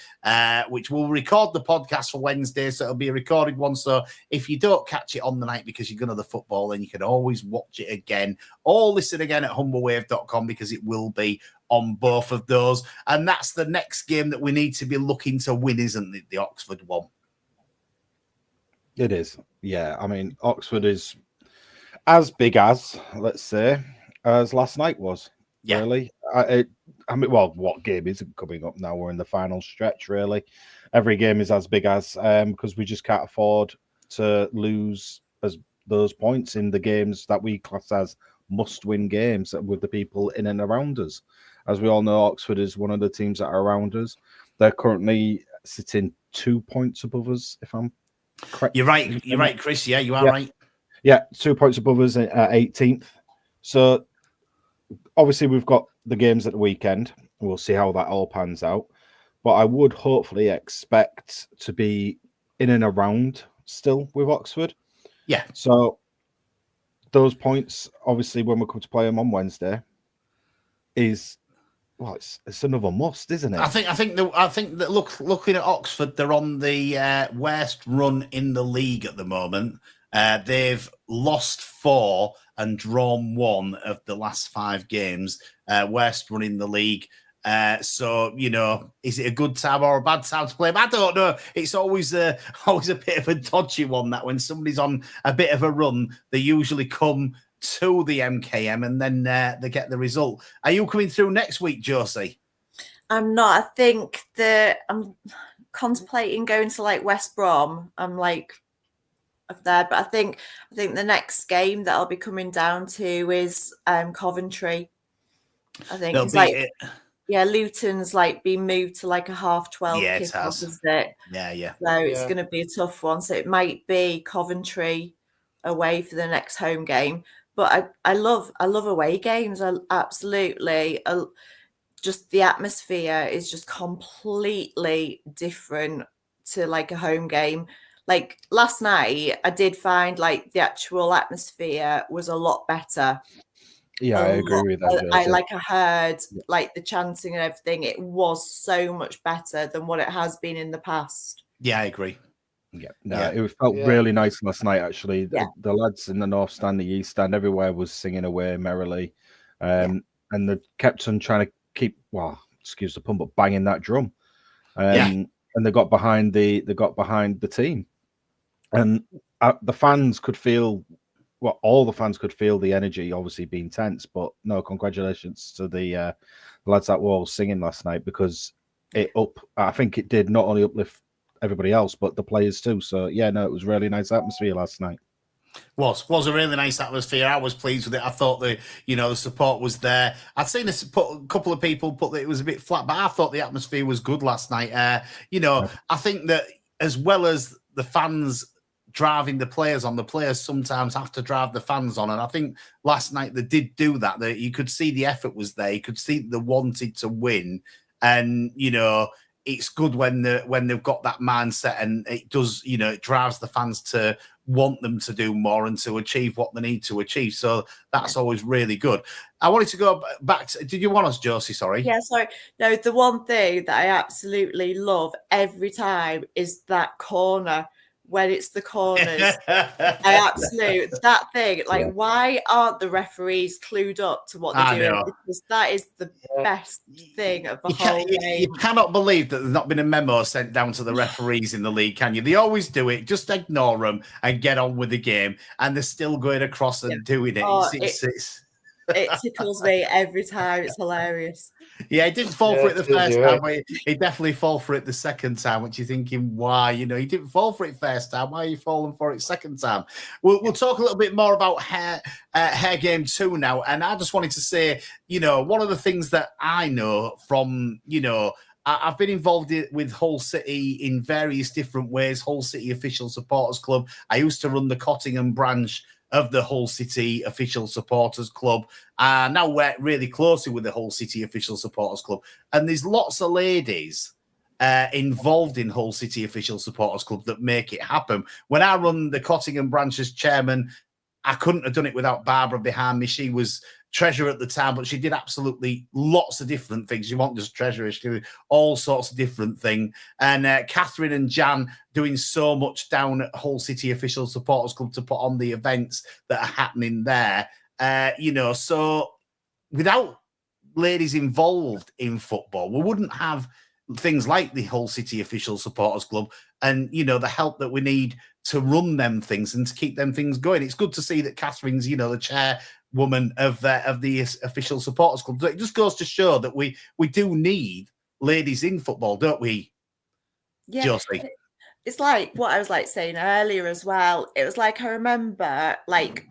which we'll record the podcast for Wednesday. So it'll be a recorded one. So if you don't catch it on the night because you're going to the football, then you can always watch it again or listen again at humberwave.com because it will be on both of those. And that's the next game that we need to be looking to win, isn't it? The Oxford one. It is. Yeah. I mean, Oxford is as big as, let's say, as last night was. Yeah. Really. What game isn't coming up now? We're in the final stretch, really. Every game is as big as, because we just can't afford to lose as those points in the games that we class as must-win games with the people in and around us. As we all know, Oxford is one of the teams that are around us. They're currently sitting 2 points above us, if I'm correct. You're right, Chris. Yeah, you are right. Yeah, 2 points above us at 18th. So obviously we've got the games at the weekend. We'll see how that all pans out. But I would hopefully expect to be in and around still with Oxford. Yeah. So those points, obviously, when we come to play them on Wednesday, it's another must, isn't it? I think that looking at Oxford, they're on the worst run in the league at the moment. They've lost 4 and drawn 1 of the last 5 games. Worst run in the league. So, is it a good time or a bad time to play them? I don't know. It's always a bit of a dodgy one that when somebody's on a bit of a run, they usually come to the MKM and then they get the result. Are you coming through next week, Josie? I'm not. I think that I'm contemplating going to West Brom. I'm up there, but I think the next game that I'll be coming down to is Coventry. I think it's Luton's being moved to a 12:30 kickoff, is it? Yeah. So it's going to be a tough one. So it might be Coventry away for the next home game. But I love away games. I absolutely just the atmosphere is just completely different to a home game. Last night, I did find the actual atmosphere was a lot better. Yeah, I agree with that. I heard the chanting and everything. It was so much better than what it has been in the past. Yeah, I agree. Yeah, it felt really nice last night, actually. The lads in the North Stand, the East Stand, everywhere was singing away merrily. And they kept on trying to keep, excuse the pun, but banging that drum. And they got behind the team. And the fans could feel, all the fans could feel the energy, obviously being tense. But no, congratulations to the lads that were all singing last night, because I think it did not only uplift everybody else, but the players too. So it was really nice atmosphere last night. Was a really nice atmosphere. I was pleased with it. I thought the support was there. I'd seen a couple of people put that it was a bit flat, but I thought the atmosphere was good last night. I think that as well as the fans driving the players on, the players sometimes have to drive the fans on. And I think last night they did do that. You could see the effort was there. You could see they wanted to win. And, it's good when they've got that mindset, and it does, it drives the fans to want them to do more and to achieve what they need to achieve. So that's always really good. I wanted to go back to, did you want us, Josie? Sorry. Yeah, sorry. No, the one thing that I absolutely love every time is that corner when it's the corners. That thing, like, why aren't the referees clued up to what they're doing? Because that is the best thing of the whole game. You cannot believe that there's not been a memo sent down to the referees in the league, can you? They always do it. Just ignore them and get on with the game. And they're still going across and doing it. It tickles me every time. It's hilarious. Yeah, he didn't fall for it the first time. But he definitely fall for it the second time, which you're thinking, why? You know, he didn't fall for it first time. Why are you falling for it second time? We'll talk a little bit more about Hair Game 2 now. And I just wanted to say, you know, one of the things that I know from, you know, I've been involved with Hull City in various different ways. Hull City Official Supporters Club. I used to run the Cottingham branch of the Hull City Official Supporters Club. Now work really closely with the Hull City Official Supporters Club. And there's lots of ladies involved in Hull City Official Supporters Club that make it happen. When I run the Cottingham branch as chairman, I couldn't have done it without Barbara behind me. She was treasurer at the time, but she did absolutely lots of different things. She wasn't just treasurer, she did all sorts of different things. And Catherine and Jan doing so much down at Hull City Official Supporters Club to put on the events that are happening there. You know, so without ladies involved in football, we wouldn't have things like the Hull City Official Supporters Club and, you know, the help that we need to run them things and to keep them things going. It's good to see that Catherine's, you know, the chairwoman of the Official Supporters Club. It just goes to show that we do need ladies in football, don't we, Josie? It's like what I was like saying earlier as well. It was like I remember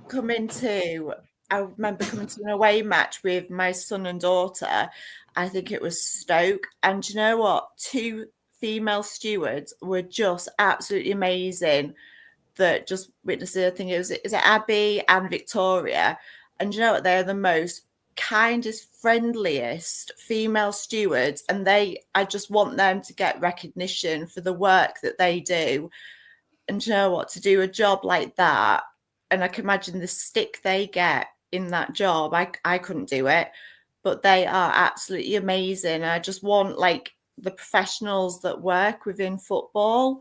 coming to an away match with my son and daughter. I think it was Stoke. And you know what? 2 female stewards were just absolutely amazing that just witnessed it. I think is it Abby and Victoria. And you know what? They're the most kindest, friendliest female stewards. And I just want them to get recognition for the work that they do. And you know what? To do a job like that, and I can imagine the stick they get in that job. I couldn't do it. But they are absolutely amazing. I just want the professionals that work within football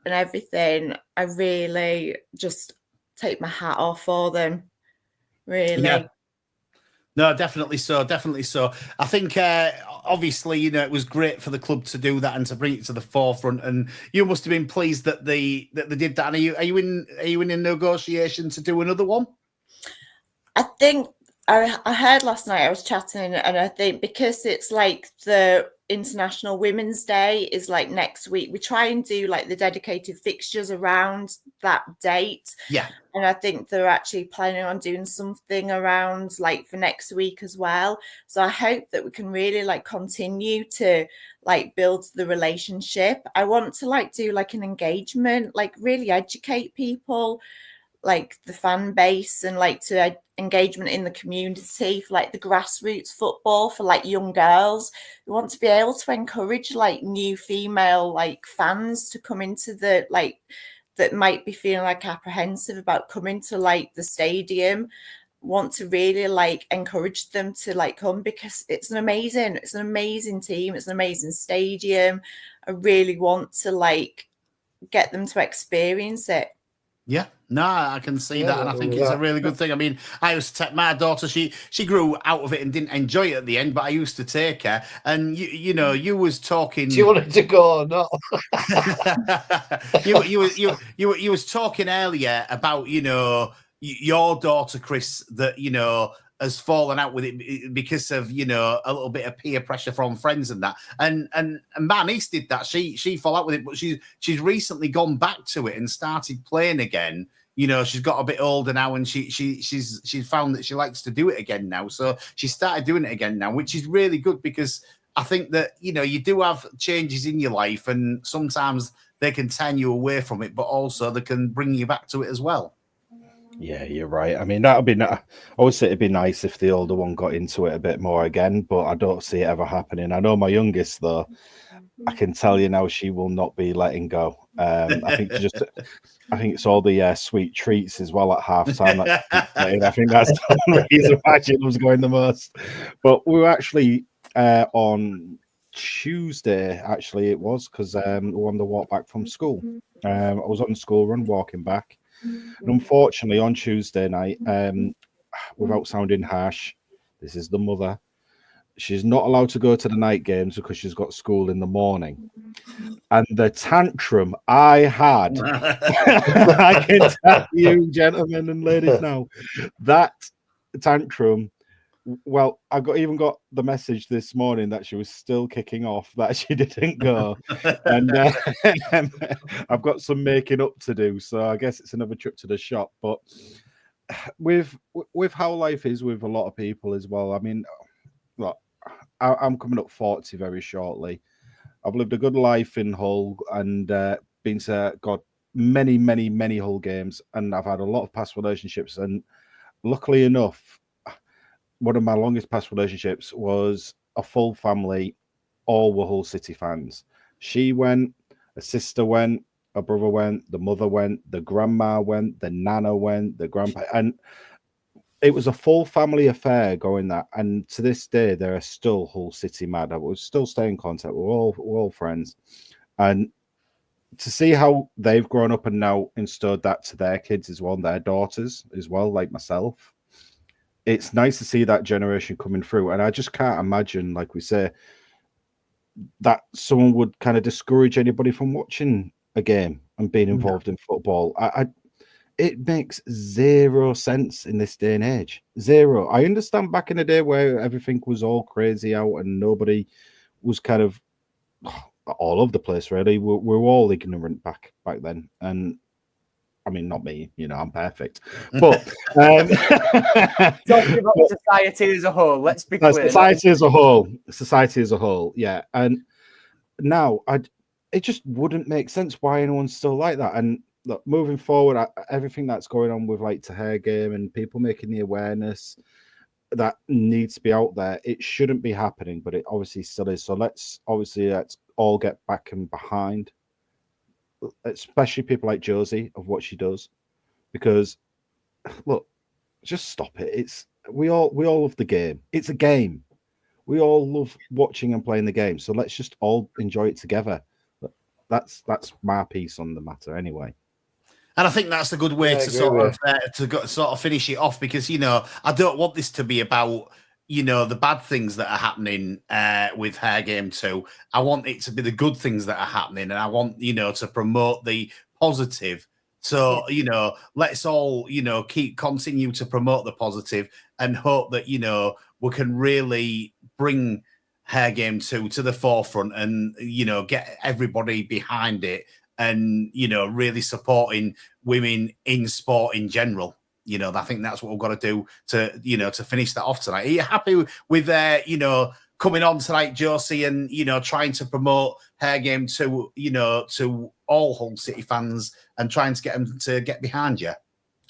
and everything. I really just take my hat off for them. Really. Yeah. No, definitely so. Definitely so. I think obviously, you know, it was great for the club to do that and to bring it to the forefront. And you must have been pleased that they did that. And are you in a negotiation to do another one? I think I heard last night, I was chatting, and I think because it's the International Women's Day is next week, we try and do the dedicated fixtures around that date. Yeah. And I think they're actually planning on doing something around for next week as well. So I hope that we can really continue to build the relationship. I want to do an engagement, really educate people, the fan base, and to engagement in the community for the grassroots football for young girls. We want to be able to encourage new female fans to come into the that might be feeling apprehensive about coming to the stadium. Want to really encourage them to come, because it's an amazing team, it's an amazing stadium. I really want to get them to experience it. Yeah, no, I can see that, and I think it's a really good thing. I mean, I used to take my daughter; she grew out of it and didn't enjoy it at the end, but I used to take her. And you know, you was talking. Do you wanted to go or not? you was talking earlier about, you know, your daughter Chris, that, you know, has fallen out with it because of, you know, a little bit of peer pressure from friends and that. And my niece did that. She fell out with it, but she's recently gone back to it and started playing again. You know, she's got a bit older now, and she's found that she likes to do it again now. So she started doing it again now, which is really good, because I think that, you know, you do have changes in your life, and sometimes they can turn you away from it, but also they can bring you back to it as well. Yeah, you're right. I mean, I always say it'd be nice if the older one got into it a bit more again, but I don't see it ever happening. I know my youngest, though, I can tell you now, she will not be letting go. I think it's all the sweet treats as well at halftime. I think that's the reason why she loves going the most. But we were actually on Tuesday, actually, it was, because we were on the walk back from school. I was on the school run walking back. And unfortunately, on Tuesday night, without sounding harsh, this is the mother. She's not allowed to go to the night games because she's got school in the morning. And the tantrum I had, I can tell you, gentlemen and ladies, now, that tantrum. Well, even got the message this morning that she was still kicking off, that she didn't go. And I've got some making up to do. So I guess it's another trip to the shop. But with how life is with a lot of people as well, I mean, look, I'm coming up 40 very shortly. I've lived a good life in Hull and been to many, many, many Hull games. And I've had a lot of past relationships. And luckily enough, one of my longest past relationships was a full family, all were Hull City fans. She went, a sister went, a brother went, the mother went, the grandma went, the nana went, the grandpa, and it was a full family affair going that. And to this day, there are still Hull City mad. I was still staying in contact. We're all friends. And to see how they've grown up and now instilled that to their kids as well, and their daughters as well, like myself, it's nice to see that generation coming through. And I just can't imagine, like we say, that someone would kind of discourage anybody from watching a game and being involved in football. It makes zero sense in this day and age. Zero. I understand back in the day where everything was all crazy out and nobody was kind of all over the place, really. We're all ignorant back then. And I mean, not me, I'm perfect. But talking about society as a whole, let's be clear. Society as a whole, yeah. And now it just wouldn't make sense why anyone's still like that. And look, moving forward, everything that's going on with like Tahir game and people making the awareness that needs to be out there, it shouldn't be happening, but it obviously still is. So let's all get back and behind, especially people like Josie, of what she does, because look, just stop it. We all love the game. It's a game. We all love watching and playing the game. So let's just all enjoy it together. That's my piece on the matter anyway. And I think that's a good way to sort of finish it off, because I don't want this to be about the bad things that are happening with Hair Game 2. I want it to be the good things that are happening, and I want to promote the positive. So let's all continue to promote the positive and hope that we can really bring Hair Game 2 to the forefront and get everybody behind it, and really supporting women in sport in general. I think that's what we've got to do to finish that off tonight. Are you happy with coming on tonight, Josie, and trying to promote Hair Game to to all Hull City fans and trying to get them to get behind you?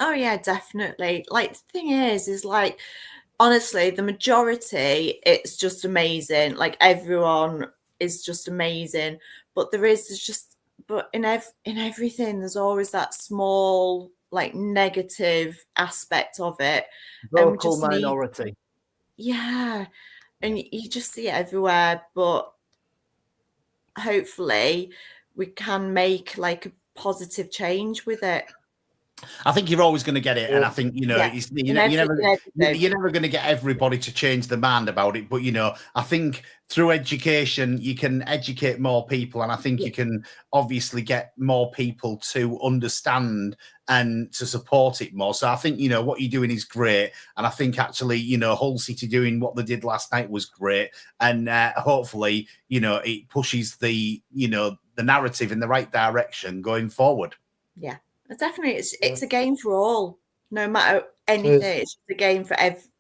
Oh yeah, definitely. Like, the thing is like, honestly, the majority, it's just amazing. Like, everyone is just amazing, but in everything, there's always that small, like, negative aspect of it. Vocal minority. Yeah. And you just see it everywhere, but hopefully we can make like a positive change with it. I think you're always going to get it, and I think you're never going to get everybody to change their mind about it. But I think through education you can educate more people, and I think you can obviously get more people to understand and to support it more. So I think what you're doing is great, and I think actually Hull City doing what they did last night was great, and hopefully it pushes the the narrative in the right direction going forward. Yeah. Definitely, it's a game for all, no matter anything. It's just a game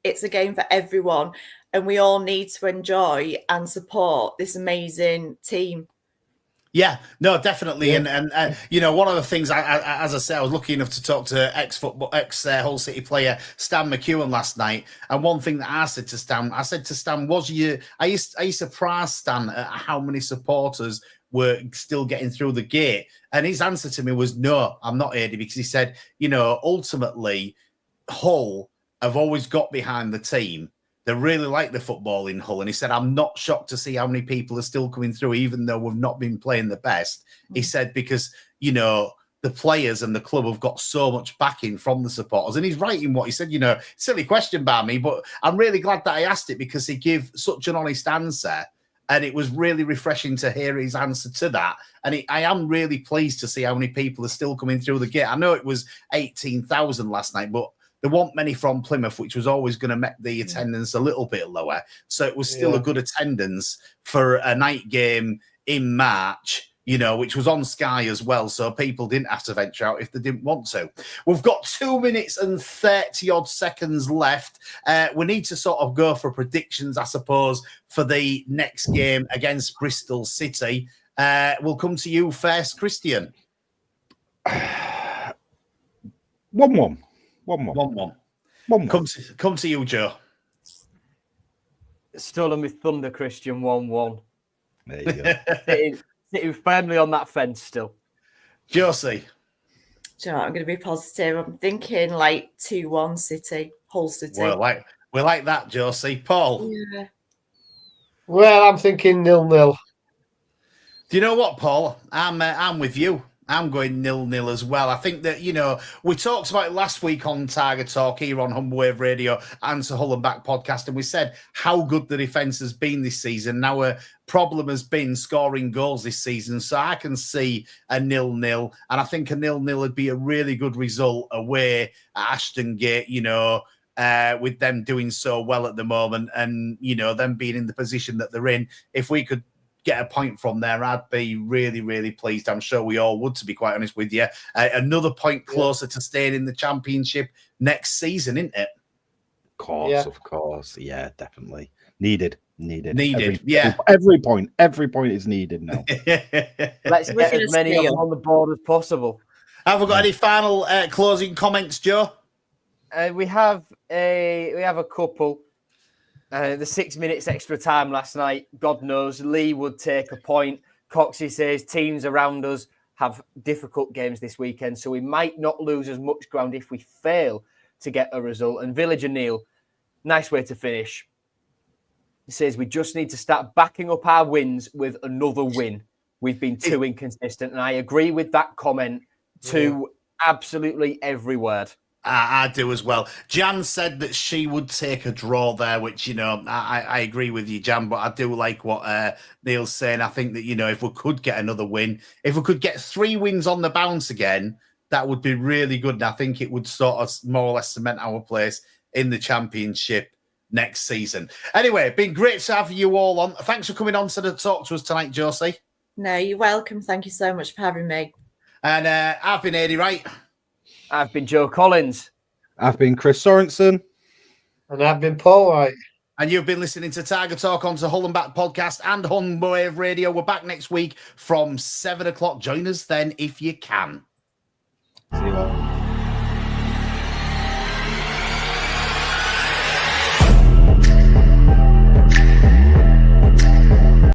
it's a game for everyone, and we all need to enjoy and support this amazing team. Yeah, no, definitely, and one of the things, as I said, I was lucky enough to talk to ex Hull City player Stan McEwen last night, and one thing that I said to Stan, are you surprised, Stan, at how many supporters were still getting through the gate? And his answer to me was, no, I'm not, Eddie, because he said, ultimately, Hull have always got behind the team. they really like the football in Hull. And he said, I'm not shocked to see how many people are still coming through, even though we've not been playing the best. He said, because, you know, the players and the club have got so much backing from the supporters. And he's right in what he said, you know, silly question by me, but I'm really glad that I asked it because he gave such an honest answer. And it was really refreshing to hear his answer to that. And I am really pleased to see how many people are still coming through the gate. I know it was 18,000 last night, but there weren't many from Plymouth, which was always going to make the attendance a little bit lower. So it was still a good attendance for a night game in March, you know, which was on Sky as well. So people didn't have to venture out if they didn't want to. We've got 2 minutes and 30 odd seconds left. We need to sort of go for predictions, I suppose, for the next game against Bristol City. We'll come to you first, Christian. 1-1. 1-1. Come to you, Joe. Stolen with thunder, Christian. 1-1. There you go. Sitting firmly on that fence still. Josie. Do you know what? I'm going to be positive. I'm thinking like 2-1 City, Hull City. Well, we like that, Josie. Paul. Yeah. Well, I'm thinking 0-0. Do you know what, Paul? I'm with you. I'm going 0-0 as well. I think that, you know, we talked about it last week on Target Talk here on Humber Wave Radio and to Hull and Back podcast, and we said how good the defence has been this season. Now, a problem has been scoring goals this season, so I can see a 0-0, and I think a 0-0 would be a really good result away at Ashton Gate, you know, with them doing so well at the moment and, you know, them being in the position that they're in. If we could get a point from there, I'd be really, really pleased. I'm sure we all would, to be quite honest with you. Another point closer to staying in the Championship next season, isn't it? Of course. Yeah, definitely. Needed. Every point is needed now. Let's get as many of them on the board as possible. Have we got any final closing comments, Joe? We have a couple. The 6 minutes extra time last night, God knows, Lee would take a point. Coxie says teams around us have difficult games this weekend, so we might not lose as much ground if we fail to get a result. And Villager Neil, nice way to finish. He says we just need to start backing up our wins with another win. We've been too inconsistent, and I agree with that comment to absolutely every word. I do as well. Jan said that she would take a draw there, which, you know, I agree with you, Jan, but I do like what Neil's saying. I think that, you know, if we could get another win, if we could get 3 wins on the bounce again, that would be really good. And I think it would sort of more or less cement our place in the Championship next season. Anyway, been great to have you all on. Thanks for coming on to talk to us tonight, Josie. No, you're welcome. Thank you so much for having me. And I've been Eddie Wright. I've been Joe Collins. I've been Chris Sorensen. And I've been Paul Wright. And you've been listening to Target Talk on the Hull and Back podcast and Humber Wave Radio. We're back next week from 7 o'clock. Join us then if you can. See you all.